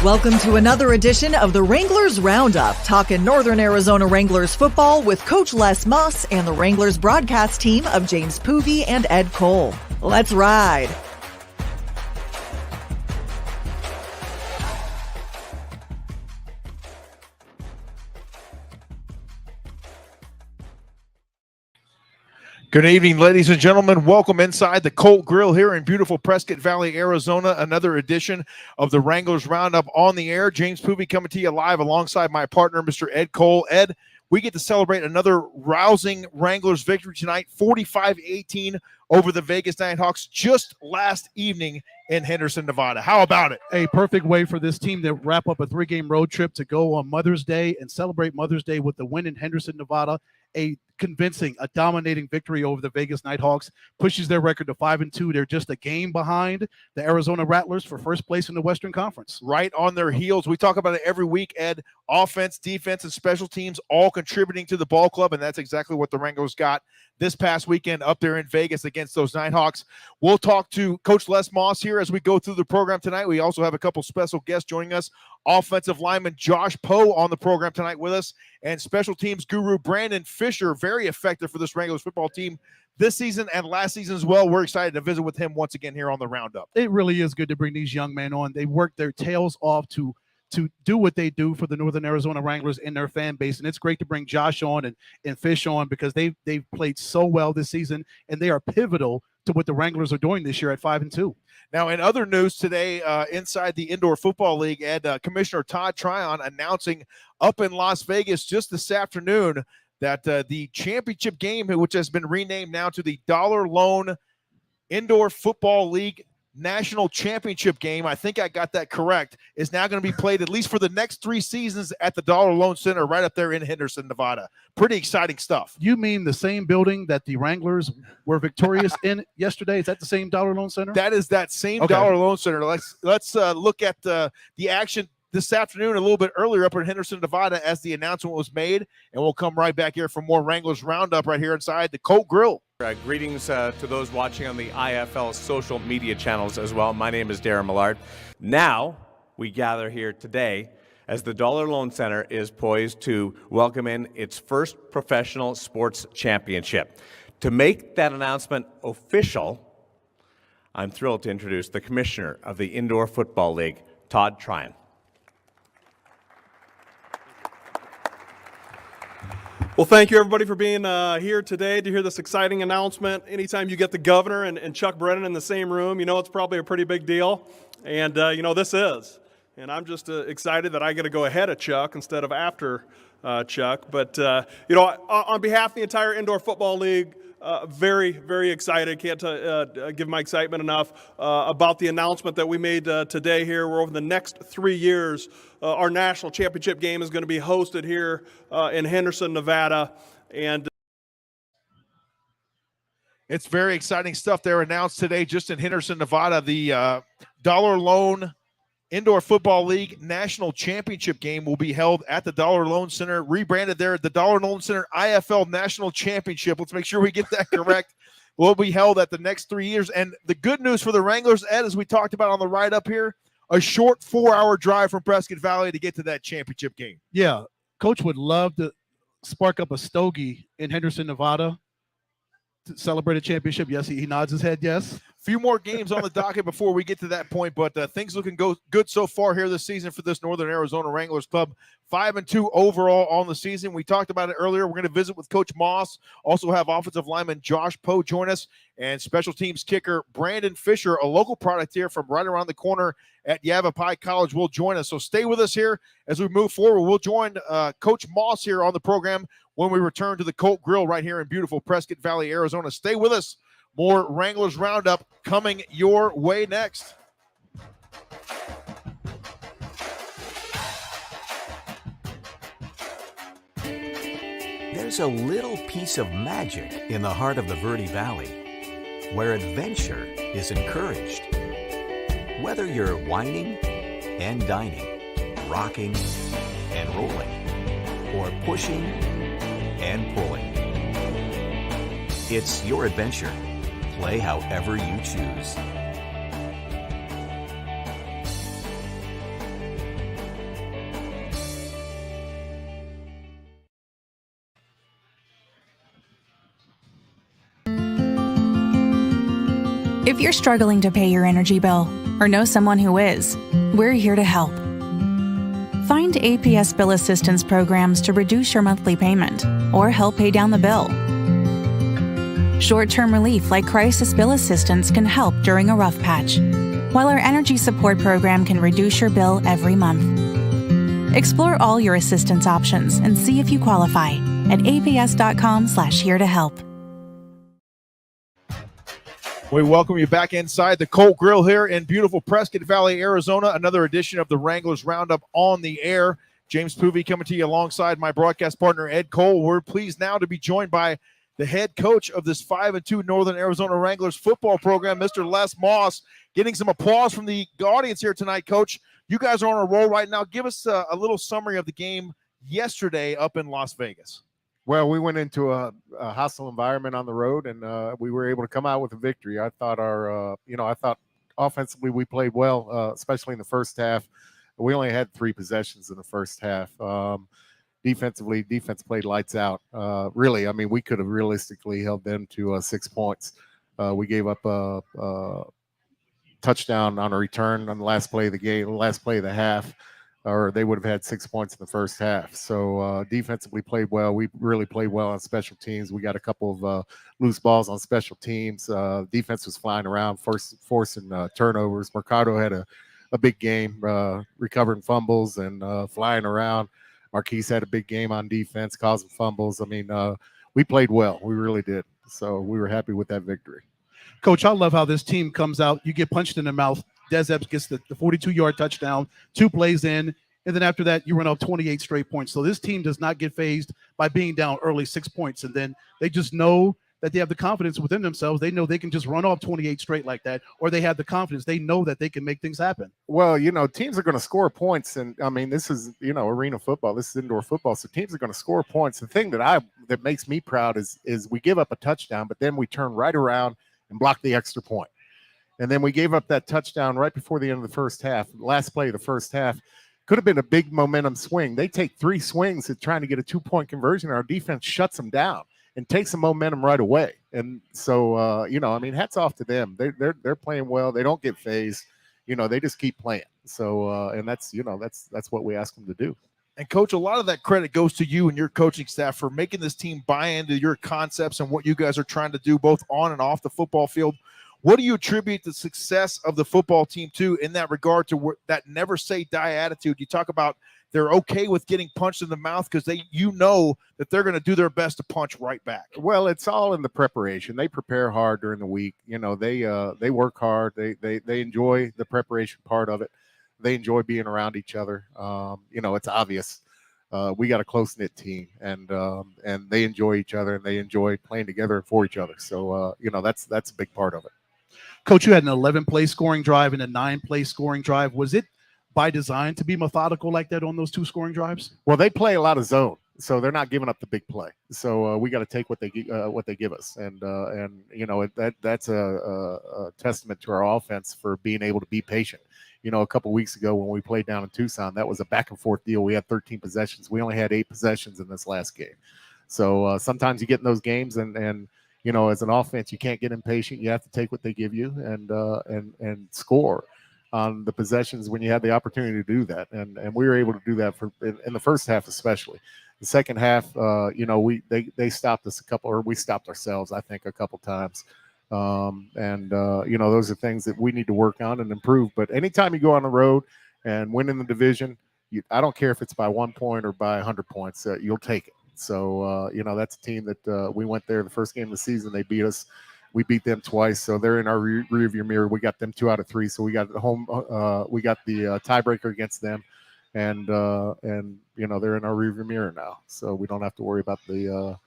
Welcome to another edition of the Wranglers Roundup, talking Northern Arizona Wranglers football with Coach Les Moss and the Wranglers broadcast team of James Poovey and Ed Cole. Let's ride. Good evening, ladies and gentlemen. Welcome inside the Colt Grill here in beautiful Prescott Valley, Arizona. Another edition of the Wranglers Roundup on the air. James Poovey coming to you live alongside my partner, Mr. Ed Cole. Ed, we get to celebrate another rousing Wranglers victory tonight, 45-18 over the Vegas Nighthawks just last evening in Henderson, Nevada. How about it? A perfect way for this team to wrap up a three-game road trip to go on Mother's Day and celebrate Mother's Day with the win in Henderson, Nevada. A dominating victory over the Vegas Nighthawks, pushes their record to 5-2. They're just a game behind the Arizona Rattlers for first place in the Western Conference. Right on their heels. We talk about it every week, Ed. Offense, defense, and special teams all contributing to the ball club, and that's exactly what the Wranglers got this past weekend up there in Vegas against those Nighthawks. We'll talk to Coach Les Moss here as we go through the program tonight. We also have a couple special guests joining us. Offensive lineman Josh Poe on the program tonight with us, and special teams guru Brandon Fisher, very effective for this Wranglers football team this season and last season as well. We're excited to visit with him once again here on the Roundup. It really is good to bring these young men on. They work their tails off to do what they do for the Northern Arizona Wranglers and their fan base. And it's great to bring Josh on and Fish on because they've played so well this season, and they are pivotal to what the Wranglers are doing this year at 5-2. Now, in other news today, inside the Indoor Football League, Ed, Commissioner Todd Tryon announcing up in Las Vegas just this afternoon that the championship game, which has been renamed now to the Dollar Loan Indoor Football League National Championship game, I think I got that correct, is now going to be played at least for the next 3 seasons at the Dollar Loan Center right up there in Henderson, Nevada. Pretty exciting stuff. You mean the same building that the Wranglers were victorious in yesterday? Is that the same Dollar Loan Center? That is that same Dollar Loan Center. Let's look at the action this afternoon a little bit earlier up in Henderson, Nevada as the announcement was made, and we'll come right back here for more Wranglers Roundup right here inside the Colt Grill. Greetings to those watching on the IFL social media channels as well. My name is Darren Millard. Now we gather here today as the Dollar Loan Center is poised to welcome in its first professional sports championship. To make that announcement official, I'm thrilled to introduce the Commissioner of the Indoor Football League, Todd Tryon. Well, thank you, everybody, for being here today to hear this exciting announcement. Anytime you get the governor and Chuck Brennan in the same room, you know it's probably a pretty big deal. And, this is. And I'm just excited that I get to go ahead of Chuck instead of after Chuck. But, on behalf of the entire Indoor Football League, very, very excited. Can't give my excitement enough about the announcement that we made today here. Where over the next 3 years, our national championship game is going to be hosted here in Henderson, Nevada. And it's very exciting stuff there announced today just in Henderson, Nevada. The Dollar Loan Indoor Football League National Championship game will be held at the Dollar Loan Center, rebranded there at the Dollar Loan Center IFL National Championship. Let's make sure we get that correct. Will be held at the next 3 years. And the good news for the Wranglers, Ed, as we talked about on the ride up here, a short 4-hour drive from Prescott Valley to get to that championship game. Yeah, Coach would love to spark up a stogie in Henderson, Nevada to celebrate a championship. Yes, he nods his head, yes. Few more games on the docket before we get to that point, but things looking good so far here this season for this Northern Arizona Wranglers club. 5-2 overall on the season. We talked about it earlier. We're going to visit with Coach Moss. Also have offensive lineman Josh Poe join us, and special teams kicker Brandon Fisher, a local product here from right around the corner at Yavapai College, will join us. So stay with us here as we move forward. We'll join Coach Moss here on the program when we return to the Colt Grill right here in beautiful Prescott Valley, Arizona. Stay with us. More Wranglers Roundup coming your way next. There's a little piece of magic in the heart of the Verde Valley, where adventure is encouraged. Whether you're whining and dining, rocking and rolling, or pushing and pulling, it's your adventure. Play however you choose. If you're struggling to pay your energy bill or know someone who is, we're here to help. Find APS bill assistance programs to reduce your monthly payment or help pay down the bill. Short-term relief like crisis bill assistance can help during a rough patch, while our energy support program can reduce your bill every month. Explore all your assistance options and see if you qualify at aps.com/here to help. We welcome you back inside the Colt Grill here in beautiful Prescott Valley, Arizona. Another edition of the Wranglers Roundup on the air. James Puvey coming to you alongside my broadcast partner, Ed Cole. We're pleased now to be joined by the head coach of this 5-2 Northern Arizona Wranglers football program, Mr. Les Moss, getting some applause from the audience here tonight, Coach. You guys are on a roll right now. Give us a little summary of the game yesterday up in Las Vegas. Well, we went into a hostile environment on the road, and we were able to come out with a victory. I thought I thought offensively we played well, especially in the first half. We only had 3 possessions in the first half. Defensively, defense played lights out. Really, I mean, we could have realistically held them to 6 points. We gave up a touchdown on a return on the last play of the game, last play of the half, or they would have had 6 points in the first half. So defensively played well. We really played well on special teams. We got a couple of loose balls on special teams. Defense was flying around, forcing turnovers. Mercado had a big game, recovering fumbles and flying around. Marquise had a big game on defense, causing fumbles. I mean, we played well. We really did. So we were happy with that victory. Coach, I love how this team comes out. You get punched in the mouth. Des Epps gets the 42-yard touchdown, 2 plays in, and then after that, you run off 28 straight points. So this team does not get fazed by being down early 6 points, and then they just know that they have the confidence within themselves. They know they can just run off 28 straight like that, or they have the confidence. They know that they can make things happen. Well, teams are going to score points, and I mean, this is arena football. This is indoor football, so teams are going to score points. The thing that makes me proud is we give up a touchdown, but then we turn right around and block the extra point. And then we gave up that touchdown right before the end of the first half. Last play of the first half could have been a big momentum swing. They take 3 swings at trying to get a 2-point conversion. Our defense shuts them down and takes some momentum right away. And so, I mean, hats off to them. They're playing well. They don't get phased. They just keep playing. So, and that's what we ask them to do. And, Coach, a lot of that credit goes to you and your coaching staff for making this team buy into your concepts and what you guys are trying to do both on and off the football field. What do you attribute the success of the football team to in that regard to that never say die attitude? You talk about they're okay with getting punched in the mouth because that they're going to do their best to punch right back. Well, it's all in the preparation. They prepare hard during the week. They work hard. They enjoy the preparation part of it. They enjoy being around each other. It's obvious. We got a close-knit team, and they enjoy each other, and they enjoy playing together and for each other. So, that's a big part of it. Coach, you had an 11-play scoring drive and a 9-play scoring drive. Was it by design to be methodical like that on those 2 scoring drives? Well, they play a lot of zone, so they're not giving up the big play. So we got to take what they give us, and that's a testament to our offense for being able to be patient. A couple weeks ago when we played down in Tucson, that was a back and forth deal. We had 13 possessions. We only had 8 possessions in this last game. So sometimes you get in those games and as an offense, you can't get impatient. You have to take what they give you and score on the possessions when you have the opportunity to do that. And we were able to do that in the first half, especially. The second half, they stopped us we stopped ourselves, I think, a couple times. Those are things that we need to work on and improve. But anytime you go on the road and win in the division, I don't care if it's by 1 point or by 100 points, you'll take it. So, that's a team that we went there the first game of the season. They beat us. We beat them twice. So they're in our rearview mirror. We got them 2 out of 3. So we got the tiebreaker against them. And they're in our rearview mirror now. So we don't have to worry about the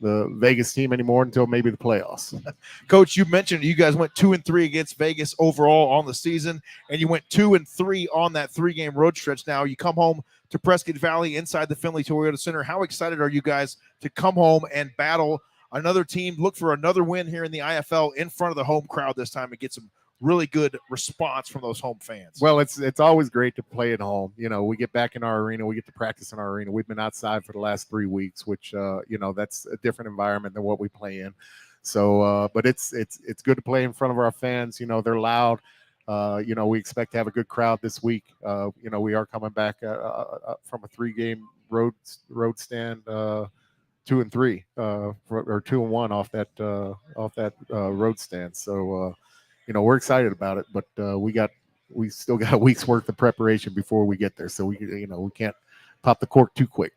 Vegas team anymore until maybe the playoffs. Coach, you mentioned you guys went 2-3 against Vegas overall on the season, and you went 2-3 on that 3-game road stretch. Now you come home to Prescott Valley inside the Finley Toyota Center. How excited are you guys to come home and battle another team, look for another win here in the IFL in front of the home crowd this time and get some really good response from those home fans? Well, it's always great to play at home. We get back in our arena. We get to practice in our arena. We've been outside for the last 3 weeks, which, that's a different environment than what we play in. So, but it's good to play in front of our fans. You know, they're loud. We expect to have a good crowd this week. We are coming back from a 3-game road stand, 2-3, or 2-1 off that road stand. So, we're excited about it, but we still got a week's worth of preparation before we get there. So we can't pop the cork too quick.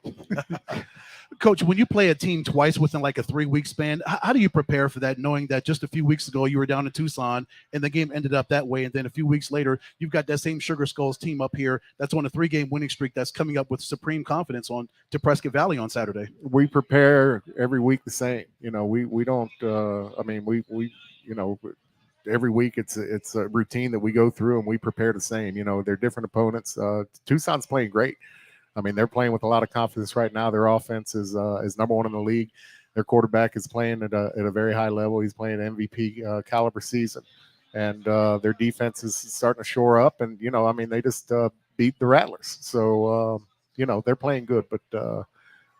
Coach, when you play a team twice within like a 3-week span, how do you prepare for that, knowing that just a few weeks ago you were down in Tucson and the game ended up that way, and then a few weeks later you've got that same Sugar Skulls team up here that's on a 3-game winning streak that's coming up with supreme confidence on to Prescott Valley on Saturday? We prepare every week the same. We don't. Every week it's a routine that we go through and we prepare the same. They're different opponents. Tucson's playing great. I mean, they're playing with a lot of confidence right now. Their offense is number one in the league. Their quarterback is playing at a very high level. He's playing an MVP caliber season, and their defense is starting to shore up. And they just beat the Rattlers. So they're playing good. But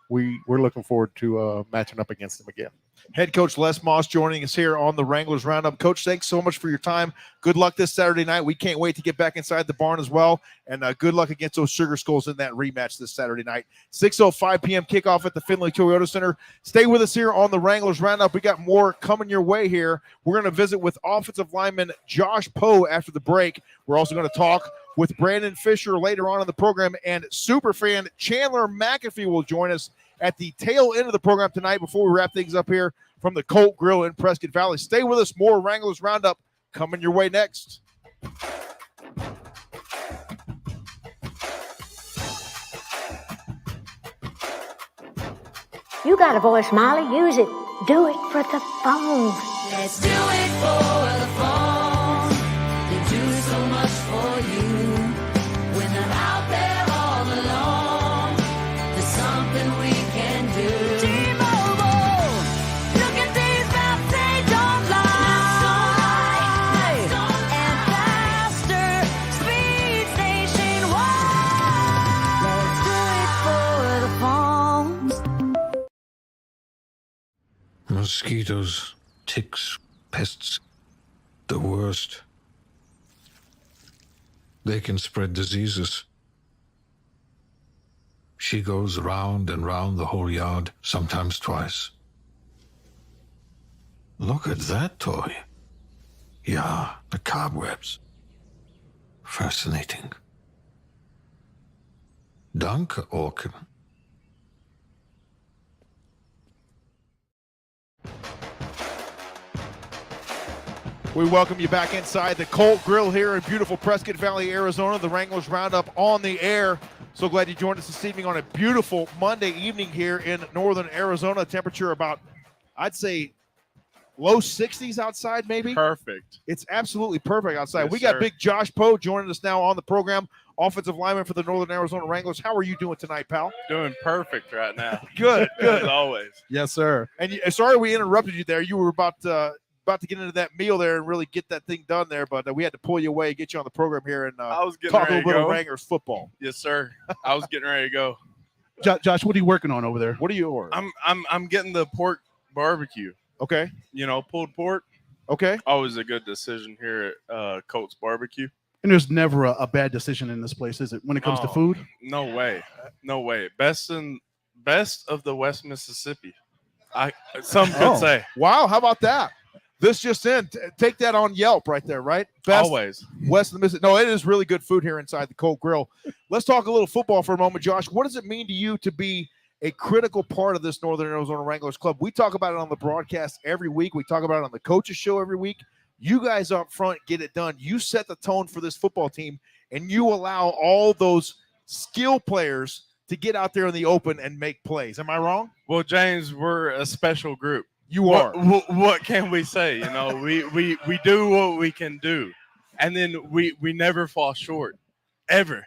we're looking forward to matching up against them again. Head coach Les Moss joining us here on the Wranglers Roundup. Coach, thanks so much for your time. Good luck this Saturday night. We can't wait to get back inside the barn as well. And good luck against those Sugar Skulls in that rematch this Saturday night. 6:05 p.m. kickoff at the Findlay Toyota Center. Stay with us here on the Wranglers Roundup. We got more coming your way here. We're going to visit with offensive lineman Josh Poe after the break. We're also going to talk with Brandon Fisher later on in the program. And superfan Chandler Mcafee will join us at the tail end of the program tonight before we wrap things up here from the Colt Grill in Prescott Valley. Stay with us. More Wranglers Roundup coming your way next. You got a voice, Molly. Use it. Do it for the phone. Let's do it for the phone. They do so much for you. When they're out there all alone, there's something we can do. T-Mobile, look at these maps, they don't lie. And faster speeds nationwide. Let's do it for the phone. Mosquitoes, ticks, pests, the worst. They can spread diseases. She goes round and round the whole yard, sometimes twice. Look at that toy. Yeah, the cobwebs. Fascinating. Danke, Orkin. We welcome you back inside the Colt Grill here in beautiful Prescott Valley, Arizona. The Wranglers Roundup on the air. So glad you joined us this evening on a beautiful Monday evening here in northern Arizona. Temperature about, I'd say, low 60s outside maybe. Perfect. It's absolutely perfect outside. Yes, we got sir. Big Josh Poe joining us now on the program, offensive lineman for the Northern Arizona Wranglers. How are you doing tonight, pal? Doing perfect right now. Good, good. As always. Yes, sir. And sorry we interrupted you there. You were about to get into that meal there and really get that thing done there, but we had to pull you away, get you on the program here, and I was getting talk a ready little bit to of go. Wranglers football. Yes, sir. I was getting ready to go. Josh, what are you working on over there? What are you ordering? I'm getting the pork barbecue. Okay. Pulled pork. Okay. Always a good decision here at Colt's Barbecue. And there's never a bad decision in this place, is it, when it comes to food? No way. No way. Best of the West Mississippi. Some could say. Wow, how about that? This just in. Take that on Yelp right there, right? Best Always. West of the Mississippi. No, it is really good food here inside the Colt Grill. Let's talk a little football for a moment, Josh. What does it mean to you to be a critical part of this Northern Arizona Wranglers club? We talk about it on the broadcast every week. We talk about it on the coaches show every week. You guys up front get it done. You set the tone for this football team, and you allow all those skill players to get out there in the open and make plays. Am I wrong? Well, James, we're a special group. You are. What can we say? We do what we can do, and then we never fall short, ever.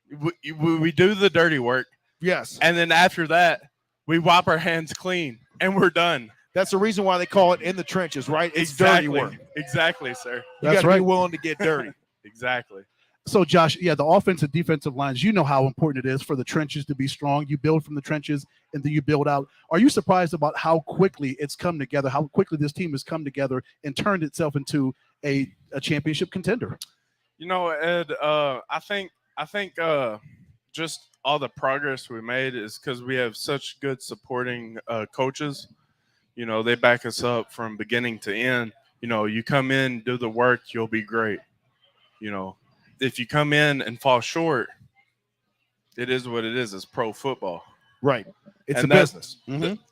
We do the dirty work. Yes. And then after that, we wipe our hands clean, and we're done. That's the reason why they call it in the trenches, right? It's Exactly. dirty work. Exactly, sir. You got to be willing to get dirty. Exactly. So, Josh, the offensive defensive lines, you know how important it is for the trenches to be strong. You build from the trenches and then you build out. Are you surprised about how quickly it's come together, how quickly this team has come together and turned itself into a championship contender? Ed, I think just all the progress we made is because we have such good supporting coaches. They back us up from beginning to end. You come in, do the work, you'll be great. If you come in and fall short, it is what it is. It's pro football, right? It's and a business.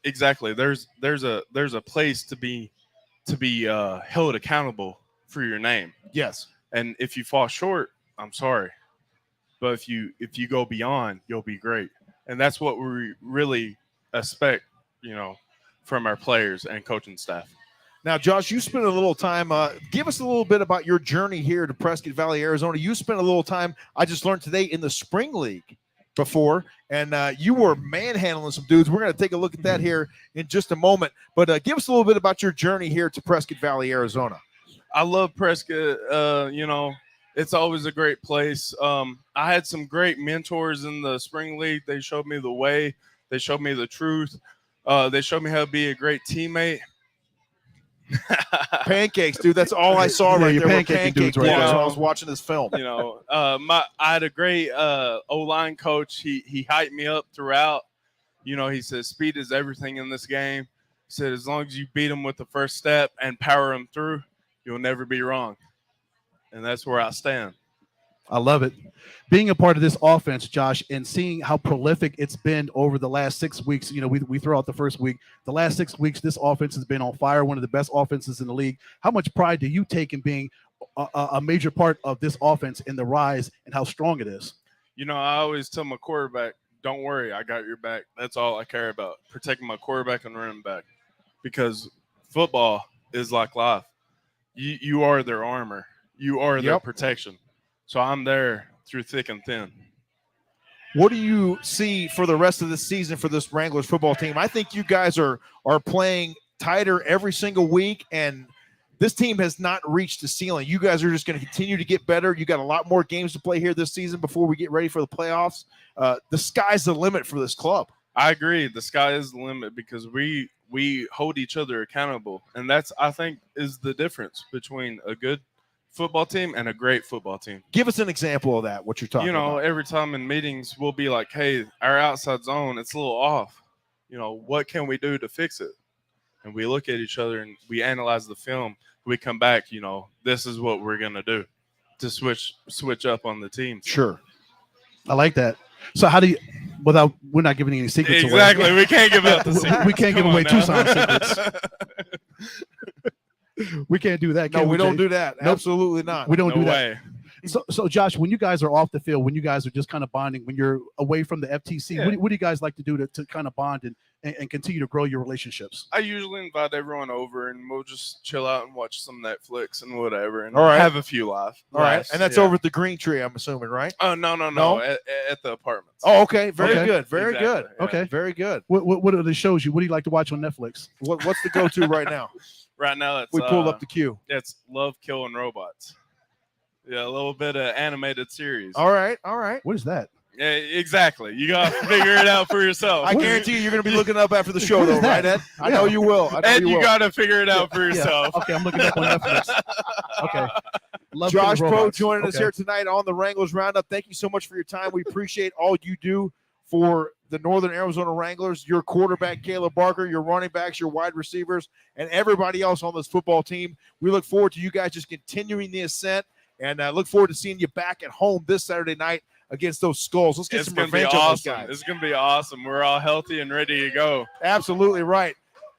Exactly. There's a place to be held accountable for your name. Yes. And if you fall short, I'm sorry, but if you go beyond, you'll be great. And that's what we really expect, from our players and coaching staff. Now, Josh, you spent a little time. Give us a little bit about your journey here to Prescott Valley, Arizona. You spent a little time, I just learned today, in the Spring League before, and you were manhandling some dudes. We're going to take a look at that here in just a moment. But give us a little bit about your journey here to Prescott Valley, Arizona. I love Prescott. It's always a great place. I had some great mentors in the Spring League. They showed me the way. They showed me the truth. They showed me how to be a great teammate. Pancakes, dude. That's all I saw right there. Pancakes right when I was watching this film. I had a great O-line coach. He hyped me up throughout. He said, speed is everything in this game. He said, as long as you beat them with the first step and power them through, you'll never be wrong. And that's where I stand. I love it. Being a part of this offense, Josh, and seeing how prolific it's been over the last 6 weeks. We throw out the first week. The last 6 weeks, this offense has been on fire, one of the best offenses in the league. How much pride do you take in being a major part of this offense in the rise and how strong it is? I always tell my quarterback, don't worry, I got your back. That's all I care about, protecting my quarterback and running back. Because football is like life. You are their armor. You are their protection. So I'm there through thick and thin. What do you see for the rest of the season for this Wranglers football team? I think you guys are playing tighter every single week, and this team has not reached the ceiling. You guys are just going to continue to get better. You got a lot more games to play here this season before we get ready for the playoffs. The sky's the limit for this club. I agree. The sky is the limit because we hold each other accountable, and that's, I think, is the difference between a good football team and a great football team. Give us an example of that, what you're talking about. Every time in meetings, we'll be like, hey, our outside zone, it's a little off. What can we do to fix it? And we look at each other and we analyze the film. We come back, this is what we're going to do to switch up on the team. Sure. I like that. So how do you, we're not giving any secrets away. Exactly. We can't give out the secrets. We can't give away Tucson secrets. We can't do that. No, we don't do that. Nope. Absolutely not. We don't No do way. that. So, Josh, when you guys are off the field, when you guys are just kind of bonding, when you're away from the FTC, what do you guys like to do to kind of bond and continue to grow your relationships? I usually invite everyone over and we'll just chill out and watch some Netflix and whatever and have a few laughs. All right. And that's over at the Green Tree, I'm assuming, right? Oh, no. At the apartments. Oh, okay. Very good. Very Exactly. good. Yeah. Okay. Very good. What are the shows you? What do you like to watch on Netflix? What's the go-to right now? Right now, it's we pulled up the queue. It's Love, Kill, and Robots. Yeah, a little bit of animated series. All right. What is that? Yeah, exactly. You got to figure it out for yourself. I guarantee you're going to be looking up after the show, though, right, Ed? I know you will. You got to figure it out for yourself. Yeah. Okay, I'm looking up on Netflix. Okay. Josh Poe joining us here tonight on the Wranglers Roundup. Thank you so much for your time. We appreciate all you do for the Northern Arizona Wranglers, your quarterback, Caleb Barker, your running backs, your wide receivers, and everybody else on this football team. We look forward to you guys just continuing the ascent, and look forward to seeing you back at home this Saturday night against those Skulls. Let's get some revenge on those guys. It's going to be awesome. We're all healthy and ready to go. Absolutely right.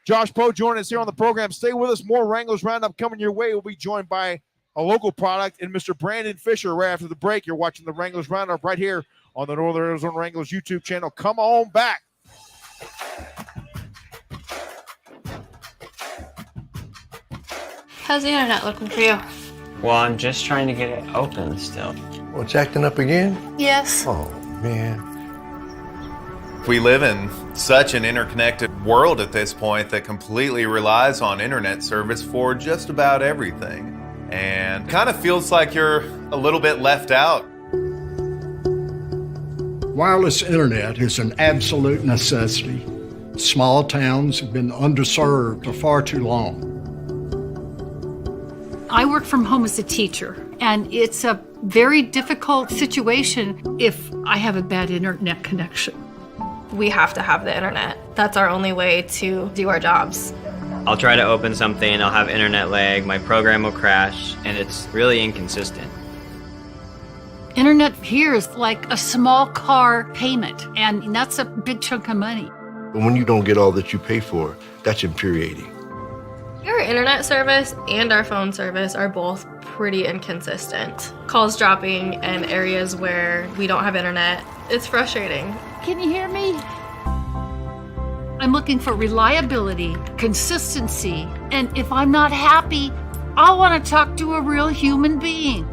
Josh Poe joining us here on the program. Stay with us. More Wranglers Roundup coming your way. We'll be joined by a local product and Mr. Brandon Fisher right after the break. You're watching the Wranglers Roundup right here on the Northern Arizona Wranglers YouTube channel. Come on back. How's the internet looking for you? Well, I'm just trying to get it open still. Well, it's acting up again? Yes. Oh, man. We live in such an interconnected world at this point that completely relies on internet service for just about everything. And kind of feels like you're a little bit left out. Wireless internet is an absolute necessity. Small towns have been underserved for far too long. I work from home as a teacher, and it's a very difficult situation if I have a bad internet connection. We have to have the internet. That's our only way to do our jobs. I'll try to open something, I'll have internet lag, my program will crash, and it's really inconsistent. Internet here is like a small car payment, and that's a big chunk of money. But when you don't get all that you pay for, that's infuriating. Our internet service and our phone service are both pretty inconsistent. Calls dropping in areas where we don't have internet. It's frustrating. Can you hear me? I'm looking for reliability, consistency, and if I'm not happy, I want to talk to a real human being.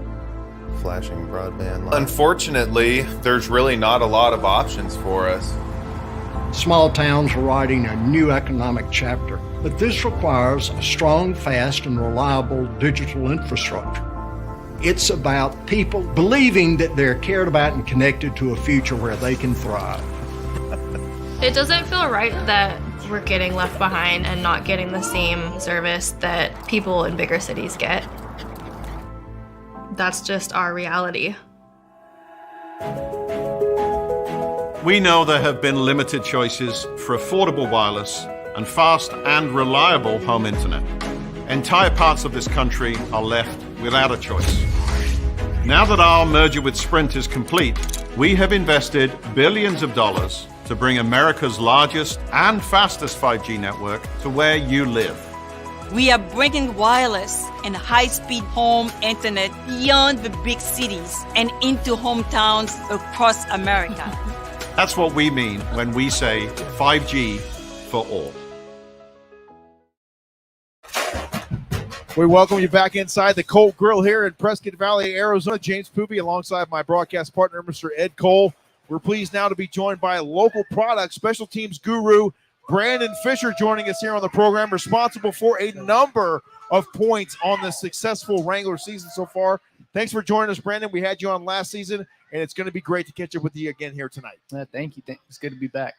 Flashing broadband line. Unfortunately, there's really not a lot of options for us. Small towns are writing a new economic chapter, but this requires a strong, fast, and reliable digital infrastructure. It's about people believing that they're cared about and connected to a future where they can thrive. It doesn't feel right that we're getting left behind and not getting the same service that people in bigger cities get. That's just our reality. We know there have been limited choices for affordable wireless and fast and reliable home internet. Entire parts of this country are left without a choice. Now that our merger with Sprint is complete, we have invested billions of dollars to bring America's largest and fastest 5G network to where you live. We are bringing wireless and high-speed home internet beyond the big cities and into hometowns across America. That's what we mean when we say 5G for all. We welcome you back inside the Colt Grill here in Prescott Valley, Arizona. James Poovey alongside my broadcast partner, Mr. Ed Cole. We're pleased now to be joined by a local product special teams guru, Brandon Fisher, joining us here on the program, responsible for a number of points on the successful Wrangler season so far. Thanks for joining us, Brandon. We had you on last season, and it's going to be great to catch up with you again here tonight. Thank you. It's good to be back.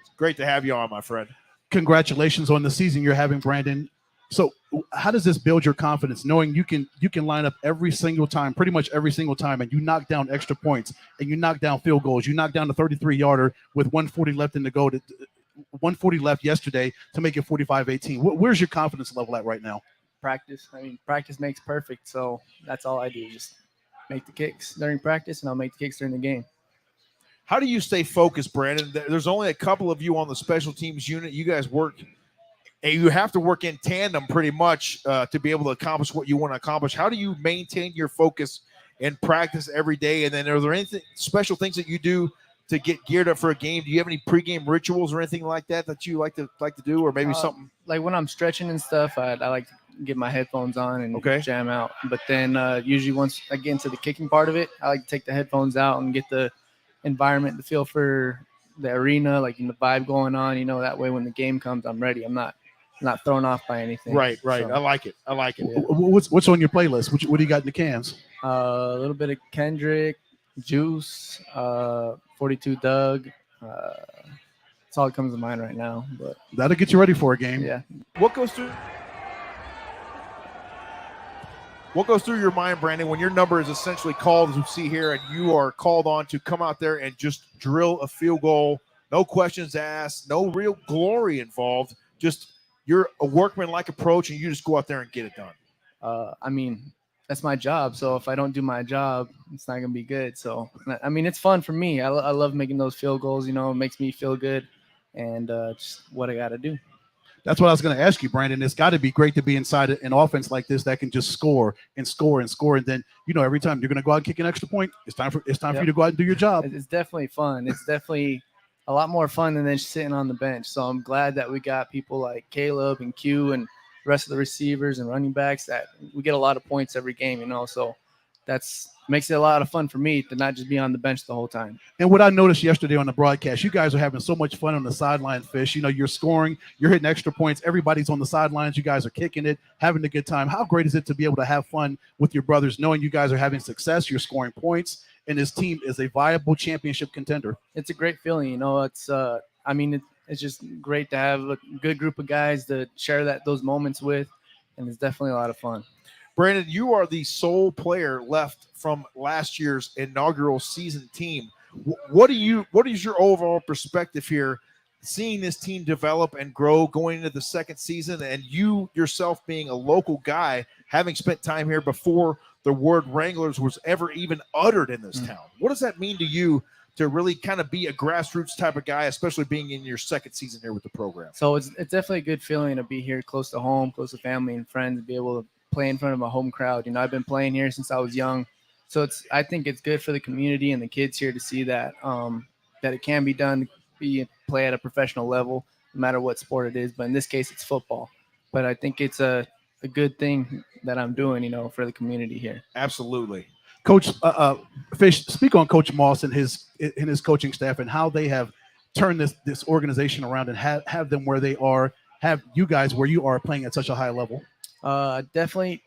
It's great to have you on, my friend. Congratulations on the season you're having, Brandon. So how does this build your confidence, knowing you can line up every single time, pretty much every single time, and you knock down extra points and you knock down field goals, you knock down the 33-yarder with 140 left in the goal, 140 left yesterday to make it 45-18. Where's your confidence level at right now? Practice. Practice makes perfect, so that's all I do. Just make the kicks during practice, and I'll make the kicks during the game. How do you stay focused, Brandon? There's only a couple of you on the special teams unit. You guys work, and you have to work in tandem pretty much to be able to accomplish what you want to accomplish. How do you maintain your focus in practice every day? And then are there anything special things that you do to get geared up for a game? Do you have any pregame rituals or anything like that you like to do, or maybe something? Like when I'm stretching and stuff, I like to get my headphones on and jam out. But then usually once I get into the kicking part of it, I like to take the headphones out and get the environment, the feel for the arena, like the vibe going on. That way when the game comes, I'm ready. I'm not thrown off by anything. Right. So, I like it. Yeah. What's on your playlist? What do you got in the cans? A little bit of Kendrick, Juice, 42 Doug. That's all that comes to mind right now. But that'll get you ready for a game. Yeah. What goes through your mind, Brandon, when your number is essentially called, as we see here, and you are called on to come out there and just drill a field goal, no questions asked, no real glory involved, just you're a workman-like approach, and you just go out there and get it done? That's my job. So if I don't do my job, it's not going to be good. So, it's fun for me. I love making those field goals. It makes me feel good, and just what I got to do. That's what I was going to ask you, Brandon. It's got to be great to be inside an offense like this that can just score and score and score. And then, every time you're going to go out and kick an extra point, it's time for you to go out and do your job. It's definitely fun. It's definitely a lot more fun than just sitting on the bench. So I'm glad that we got people like Caleb and Q and the rest of the receivers and running backs that we get a lot of points every game, So that's makes it a lot of fun for me to not just be on the bench the whole time. And what I noticed yesterday on the broadcast, you guys are having so much fun on the sideline, Fish. You know, you're scoring, you're hitting extra points. Everybody's on the sidelines. You guys are kicking it, having a good time. How great is it to be able to have fun with your brothers, knowing you guys are having success, you're scoring points, and this team is a viable championship contender? It's a great feeling. You know, it's it's just great to have a good group of guys to share those moments with, and it's definitely a lot of fun. Brandon, you are the sole player left from last year's inaugural season team. What is your overall perspective here, seeing this team develop and grow going into the second season, and you yourself being a local guy, having spent time here before the word Wranglers was ever even uttered in this town? What does that mean to you to really kind of be a grassroots type of guy, especially being in your second season here with the program? So it's definitely a good feeling to be here close to home, close to family and friends, and be able to play in front of a home crowd. You know, I've been playing here since I was young. So I think it's good for the community and the kids here to see that that it can be done, play at a professional level, no matter what sport it is. But in this case, it's football. But I think it's a good thing that I'm doing, you know, for the community here. Absolutely. Coach Fish, speak on Coach Moss and his coaching staff and how they have turned this organization around and have them where they are, have you guys where you are playing at such a high level. Definitely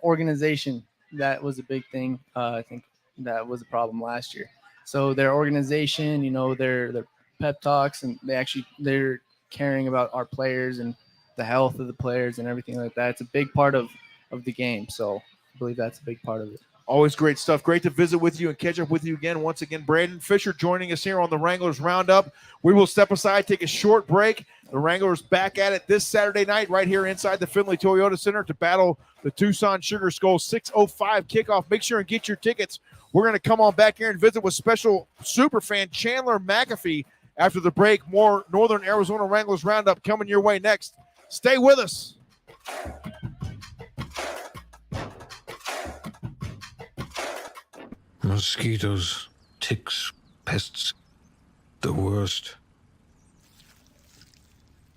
organization. That was a big thing. I think that was a problem last year. So their organization, you know, their pep talks, and they're caring about our players and the health of the players and everything like that. It's a big part of the game. So I believe that's a big part of it. Always great stuff. Great to visit with you and catch up with you again. Once again, Brandon Fisher joining us here on the Wranglers Roundup. We will step aside, take a short break. The Wranglers back at it this Saturday night right here inside the Findlay Toyota Center to battle the Tucson Sugar Skulls. 6:05 kickoff. Make sure and get your tickets. We're going to come on back here and visit with special super fan Chandler Mcafee after the break. More Northern Arizona Wranglers Roundup coming your way next. Stay with us. Mosquitoes, ticks, pests, the worst.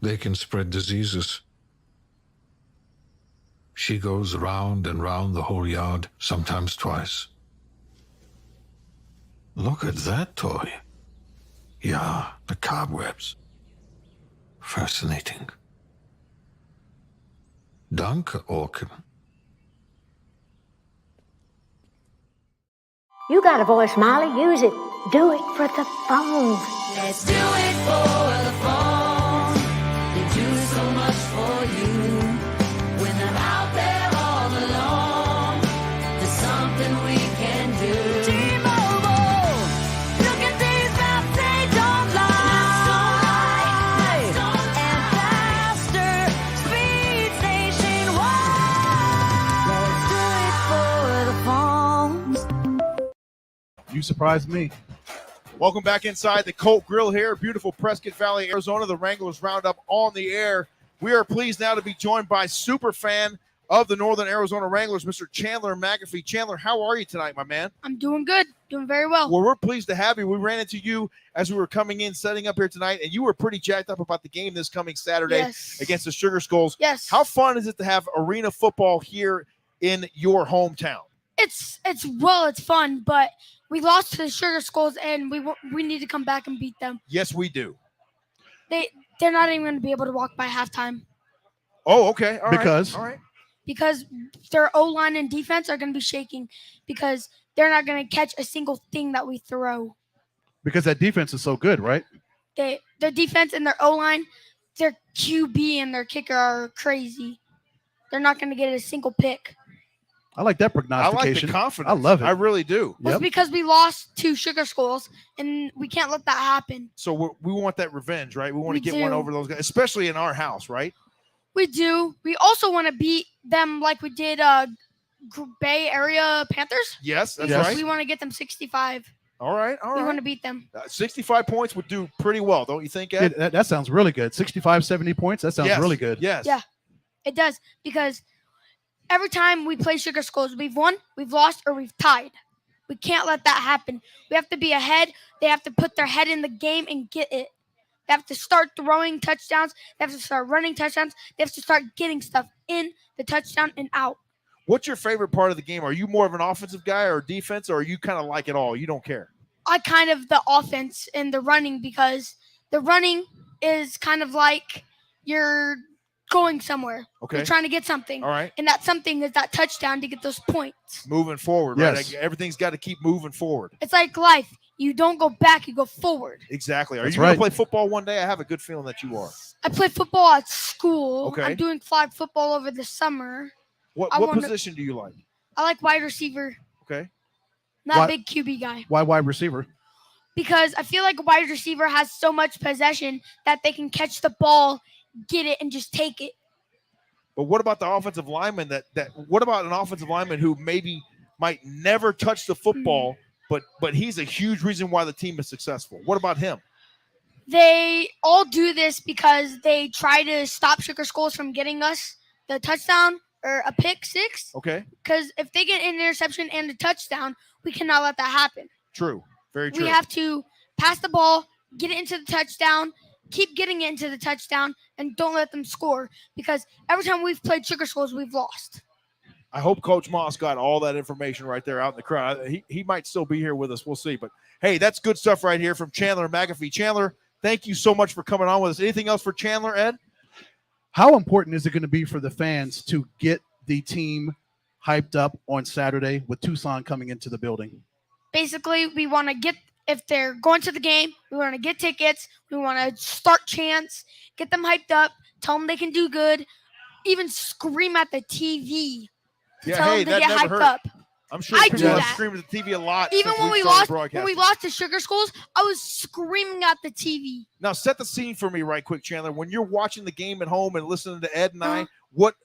They can spread diseases. She goes round and round the whole yard, sometimes twice. Look at that toy. Yeah, the cobwebs. Fascinating. Danke, Orken. You got a voice, Molly. Use it. Do it for the phone. Let's do it for the phone. They do so much for you. When they're out there all alone, there's something we can do. T-Mobile, look at these maps, they don't lie. And faster speeds nationwide. Let's do it for the phone. You surprised me. Welcome back inside the Colt Grill here, beautiful Prescott Valley, Arizona. The Wranglers Roundup on the air. We are pleased now to be joined by super fan of the Northern Arizona Wranglers, Mr. Chandler Mcafee. Chandler, how are you tonight, my man? I'm doing good, doing very well. Well, we're pleased to have you. We ran into you as we were coming in, setting up here tonight, and you were pretty jacked up about the game this coming Saturday against the Sugar Skulls. Yes. How fun is it to have arena football here in your hometown? It's fun, but we lost to the Sugar Skulls, and we need to come back and beat them. Yes, we do. They're not even going to be able to walk by halftime. Oh, okay. All Because? right. All right. Because their O-line and defense are going to be shaking because they're not going to catch a single thing that we throw. Because that defense is so good, right? Their defense and their O-line, their QB and their kicker are crazy. They're not going to get a single pick. I like that I prognostication. like the confidence. I love it. I really do. Well, it's because we lost to Sugar Skulls, and we can't let that happen. So we want that revenge, right? We want to get do. one over those guys, especially in our house, right? We do. We also want to beat them like we did Bay Area Panthers. Yes, that's right. We want to get them 65. All right. We want to beat them. 65 points would do pretty well, don't you think, Ed? That sounds really good. 65, 70 points. That sounds really good. Yes. Yeah, it does, because every time we play Sugar Skulls, we've won, we've lost, or we've tied. We can't let that happen. We have to be ahead. They have to put their head in the game and get it. They have to start throwing touchdowns. They have to start running touchdowns. They have to start getting stuff in the touchdown and out. What's your favorite part of the game? Are you more of an offensive guy or defense, or are you kind of like it all? You don't care? I kind of the offense and the running, because the running is kind of like you're going somewhere. Okay. You're trying to get something. All right. And that something is that touchdown to get those points. Moving forward, Yes. right? Like, everything's got to keep moving forward. It's like life. You don't go back, you go forward. Exactly. Are That's you going right. to play football one day? I have a good feeling that you are. I play football at school. Okay. I'm doing flag football over the summer. What I wanna- position do you like? I like wide receiver, Okay. not Why- big QB guy. Why wide receiver? Because I feel like a wide receiver has so much possession that they can catch the ball, get it, and just take it. But what about the offensive lineman? What about an offensive lineman who maybe might never touch the football, but he's a huge reason why the team is successful? What about him? They all do this because they try to stop Sugar Skulls from getting us the touchdown or a pick six. Okay. Because if they get an interception and a touchdown, we cannot let that happen. True. Very true. We have to pass the ball, get it into the touchdown, keep getting it into the touchdown, and don't let them score. Because every time we've played Sugar Skulls, we've lost. I hope Coach Moss got all that information right there out in the crowd. He might still be here with us. We'll see. But, hey, that's good stuff right here from Chandler Mcafee. Chandler, thank you so much for coming on with us. Anything else for Chandler, Ed? How important is it going to be for the fans to get the team hyped up on Saturday with Tucson coming into the building? Basically, we want to get, if they're going to the game, we want to get tickets. We want to start chants, get them hyped up, tell them they can do good, even scream at the TV. Yeah, tell hey, them to that get never hyped hurt. up. I'm sure I people do have that. screamed at the TV a lot. Even since when we started lost, broadcasting. to Sugar Schools, I was screaming at the TV. Now, set the scene for me right quick, Chandler. When you're watching the game at home and listening to Ed and Uh-huh. I, what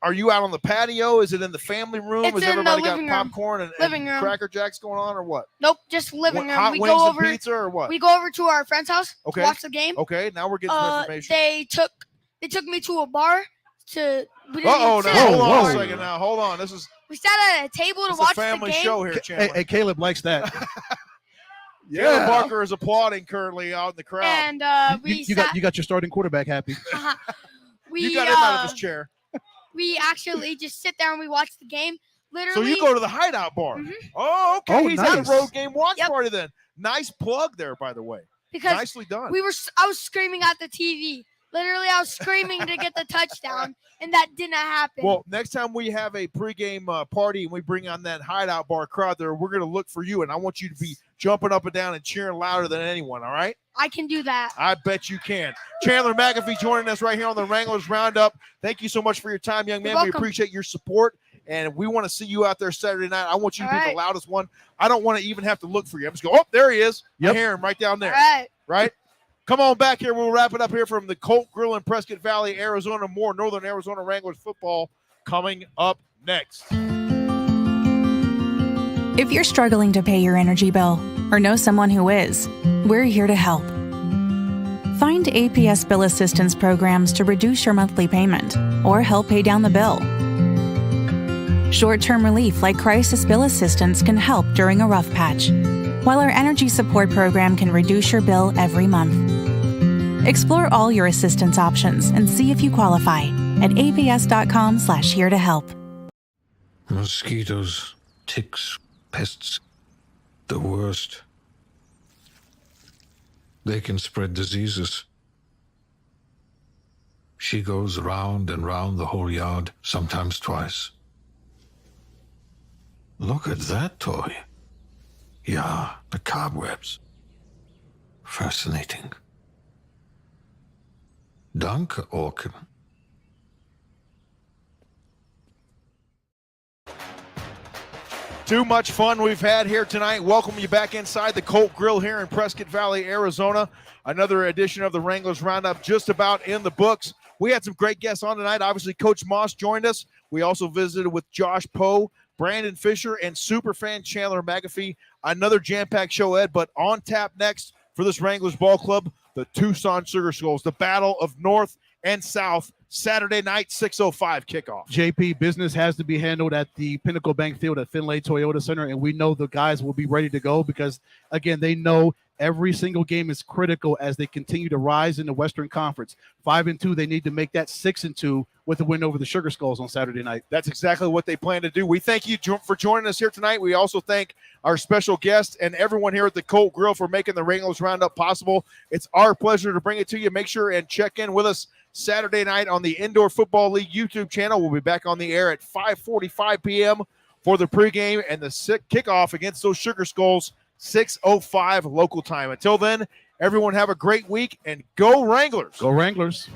are you out on the patio? Is it in the family room? It's Is in the everybody got living room. popcorn and Living room. Cracker Jacks going on, or what? Nope, just living room. Hot We wings go and over pizza, or what? We go over to our friend's house Okay. to watch the game. Okay, now we're getting some information. They took me to a bar to. We didn't Uh-oh, even now sit hold at on the a bar. second. Now hold on. This is We sat at a table to it's watch a family the game. show here, Chandler. Hey, Caleb likes that. Taylor Barker is applauding currently out in the crowd. And we you got your starting quarterback happy. we you got him out of his chair. we actually just sit there and we watch the game. So Literally. you go to the hideout bar. Mhm. Oh, okay. Oh, He's nice. at a road game watch party then. Nice plug there, by the way. because Nicely done. I was screaming at the TV. Literally, I was screaming to get the touchdown, and that didn't happen. Well, next time we have a pregame party and we bring on that hideout bar crowd there, we're going to look for you, and I want you to be jumping up and down and cheering louder than anyone, all right? I can do that. I bet you can. Chandler Mcafee joining us right here on the Wranglers Roundup. Thank you so much for your time, young man. You're We welcome. appreciate your support, and we want to see you out there Saturday night. I want you to All be the right. loudest one. I don't want to even have to look for you. I'm just go, oh, there he is. Yep. I hear him right down there. All right. Right? Come on back here. We'll wrap it up here from the Colt Grill in Prescott Valley, Arizona. More Northern Arizona Wranglers football coming up next. If you're struggling to pay your energy bill or know someone who is, we're here to help. Find APS bill assistance programs to reduce your monthly payment or help pay down the bill. Short-term relief like crisis bill assistance can help during a rough patch, while our energy support program can reduce your bill every month. Explore all your assistance options and see if you qualify at aps.com/here to help. Mosquitoes, ticks, pests, the worst. They can spread diseases. She goes round and round the whole yard, sometimes twice. Look at that toy. Yeah, the cobwebs. Fascinating. Danke, Orken. Too much fun we've had here tonight. Welcome you back inside the Colt Grill here in Prescott Valley, Arizona. Another edition of the Wranglers Roundup just about in the books. We had some great guests on tonight. Obviously, Coach Moss joined us. We also visited with Josh Poe, Brandon Fisher, and superfan Chandler Mcafee. Another jam-packed show, Ed, but on tap next for this Wranglers Ball Club, the Tucson Sugar Skulls, the battle of North and South Saturday night, 6:05 kickoff. JP, business has to be handled at the Pinnacle Bank Field at Finlay Toyota Center, and we know the guys will be ready to go because, again, they know every single game is critical as they continue to rise in the Western Conference. 5-2, they need to make that 6-2 with a win over the Sugar Skulls on Saturday night. That's exactly what they plan to do. We thank you for joining us here tonight. We also thank our special guest and everyone here at the Colt Grill for making the Wranglers Roundup possible. It's our pleasure to bring it to you. Make sure and check in with us Saturday night on the Indoor Football League YouTube channel. We'll be back on the air at 5:45 p.m. for the pregame and the kickoff against those Sugar Skulls, 6:05 local time. Until then, everyone have a great week and go Wranglers. Go Wranglers.